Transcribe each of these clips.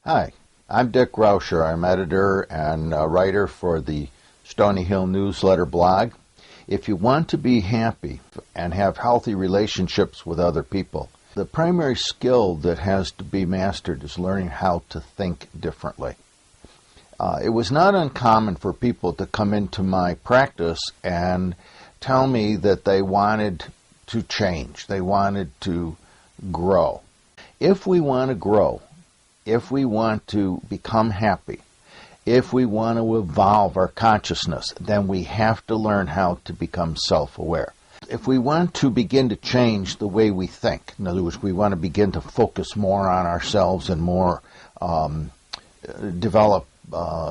Hi, I'm Dick Rauscher. I'm editor and writer for the Stony Hill Newsletter blog. If you want to be happy and have healthy relationships with other people, the primary skill that has to be mastered is learning how to think differently. It was not uncommon for people to come into my practice and tell me that they wanted to change, they wanted to grow. If we want to grow, if we want to become happy, if we want to evolve our consciousness, then we have to learn how to become self-aware. If we want to begin to change the way we think, in other words, we want to begin to focus more on ourselves and more develop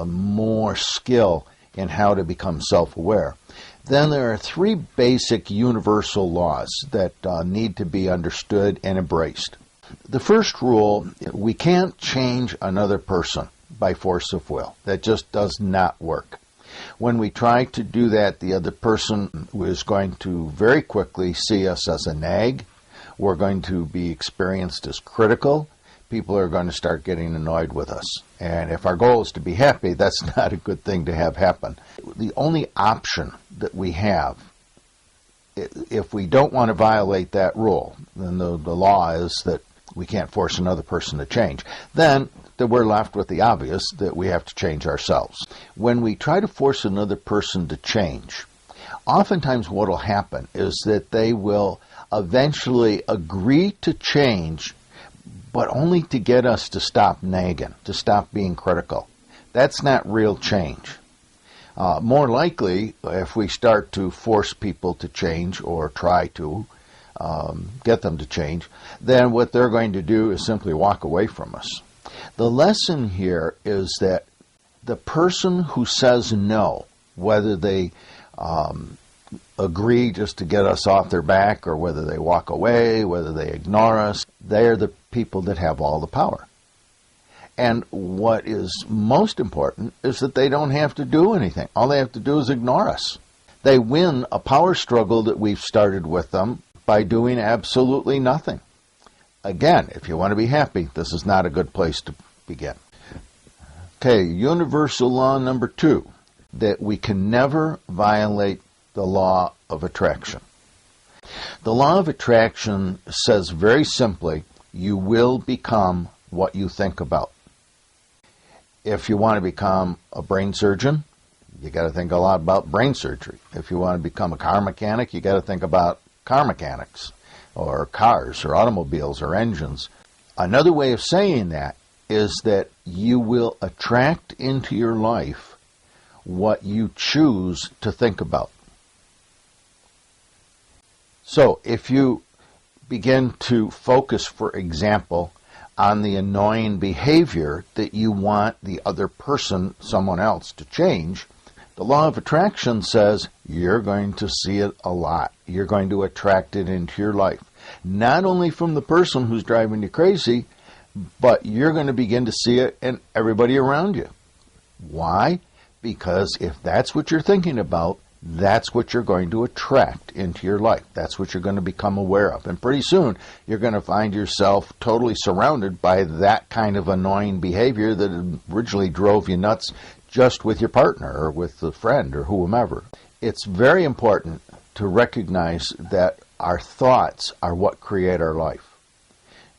more skill in how to become self-aware, then there are three basic universal laws that need to be understood and embraced. The first rule, we can't change another person by force of will. That just does not work. When we try to do that, the other person is going to very quickly see us as a nag. We're going to be experienced as critical. People are going to start getting annoyed with us. And if our goal is to be happy, that's not a good thing to have happen. The only option that we have, if we don't want to violate that rule, then the law is that we can't force another person to change, then we're left with the obvious that we have to change ourselves. When we try to force another person to change, oftentimes what will happen is that they will eventually agree to change, but only to get us to stop nagging, to stop being critical. That's not real change. More likely, if we start to force people to change or try to get them to change, then what they're going to do is simply walk away from us. The lesson here is that the person who says no, whether they agree just to get us off their back or whether they walk away, whether they ignore us, they're the people that have all the power. And what is most important is that they don't have to do anything. All they have to do is ignore us. They win a power struggle that we've started with them by doing absolutely nothing. Again, if you want to be happy, this is not a good place to begin. Okay, universal law number 2, that we can never violate the law of attraction. The law of attraction says very simply, you will become what you think about. If you want to become a brain surgeon, you got to think a lot about brain surgery. If you want to become a car mechanic, you got to think about car mechanics, or cars, or automobiles, or engines. Another way of saying that is that you will attract into your life what you choose to think about. So if you begin to focus, for example, on the annoying behavior that you want the other person, someone else, to change, the law of attraction says you're going to see it a lot. You're going to attract it into your life. Not only from the person who's driving you crazy, but you're going to begin to see it in everybody around you. Why? Because if that's what you're thinking about, that's what you're going to attract into your life. That's what you're going to become aware of. And pretty soon, you're going to find yourself totally surrounded by that kind of annoying behavior that originally drove you nuts just with your partner or with a friend or whomever. It's very important to recognize that our thoughts are what create our life.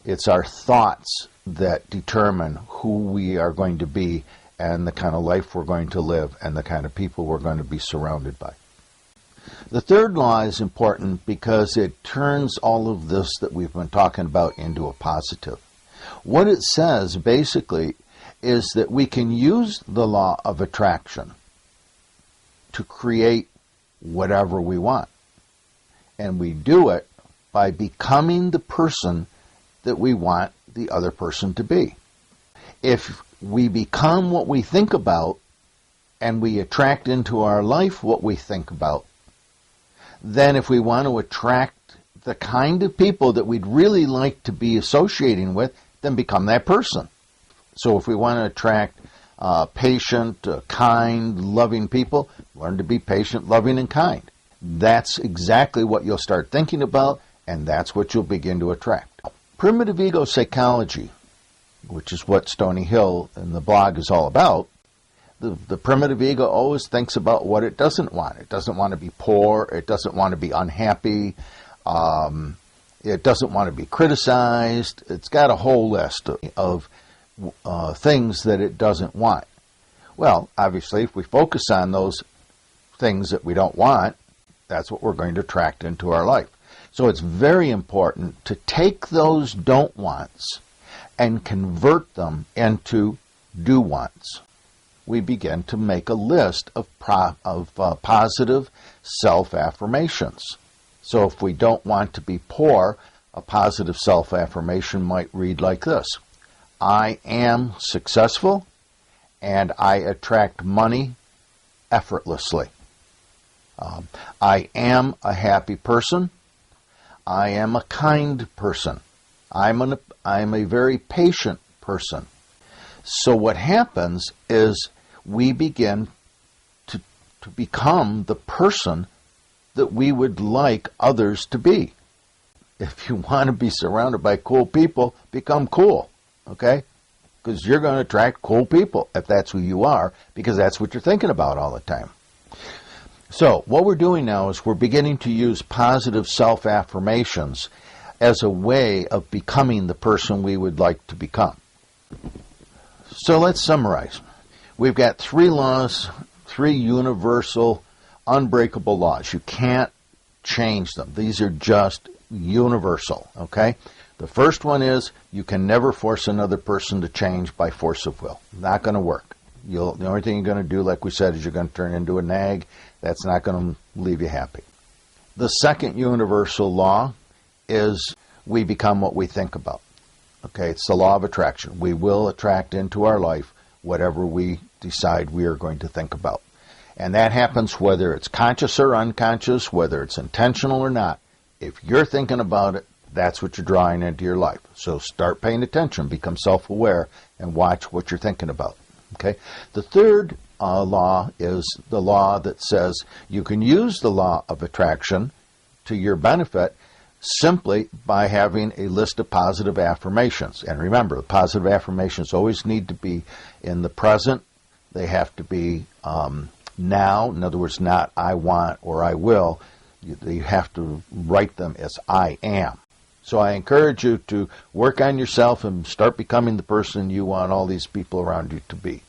It's our thoughts that determine who we are going to be and the kind of life we're going to live and the kind of people we're going to be surrounded by. The third law is important because it turns all of this that we've been talking about into a positive. What it says basically is that we can use the law of attraction to create whatever we want. And we do it by becoming the person that we want the other person to be. If we become what we think about and we attract into our life what we think about, then if we want to attract the kind of people that we'd really like to be associating with, then become that person. So if we want to attract patient, kind, loving people, learn to be patient, loving, and kind. That's exactly what you'll start thinking about, and that's what you'll begin to attract. Primitive ego psychology which is what Stony Hill and the blog is all about, the primitive ego always thinks about what it doesn't want. It doesn't want to be poor. It doesn't want to be unhappy. It doesn't want to be criticized. It's got a whole list of things that it doesn't want. Well, obviously, if we focus on those things that we don't want, that's what we're going to attract into our life. So it's very important to take those don't wants and convert them into do wants. We begin to make a list of positive self-affirmations. So if we don't want to be poor, a positive self-affirmation might read like this: I am successful and I attract money effortlessly. I am a happy person. I am a kind person. I'm a very patient person. So what happens is we begin to become the person that we would like others to be. If you want to be surrounded by cool people, become cool, okay? Because you're going to attract cool people if that's who you are, because that's what you're thinking about all the time. So what we're doing now is we're beginning to use positive self-affirmations as a way of becoming the person we would like to become. So let's summarize. We've got 3 laws, 3 universal, unbreakable laws. You can't change them. These are just universal, okay? The first one is you can never force another person to change by force of will. Not going to work. The only thing you're going to do, like we said, is you're going to turn into a nag. That's not going to leave you happy. The second universal law is we become what we think about. Okay, it's the law of attraction. We will attract into our life whatever we decide we are going to think about. And that happens whether it's conscious or unconscious, whether it's intentional or not. If you're thinking about it, that's what you're drawing into your life. So start paying attention, become self-aware, and watch what you're thinking about. Okay. The third law is the law that says you can use the law of attraction to your benefit simply by having a list of positive affirmations. And remember, the positive affirmations always need to be in the present. They have to be now. In other words, not I want or I will. You have to write them as I am. So I encourage you to work on yourself and start becoming the person you want all these people around you to be.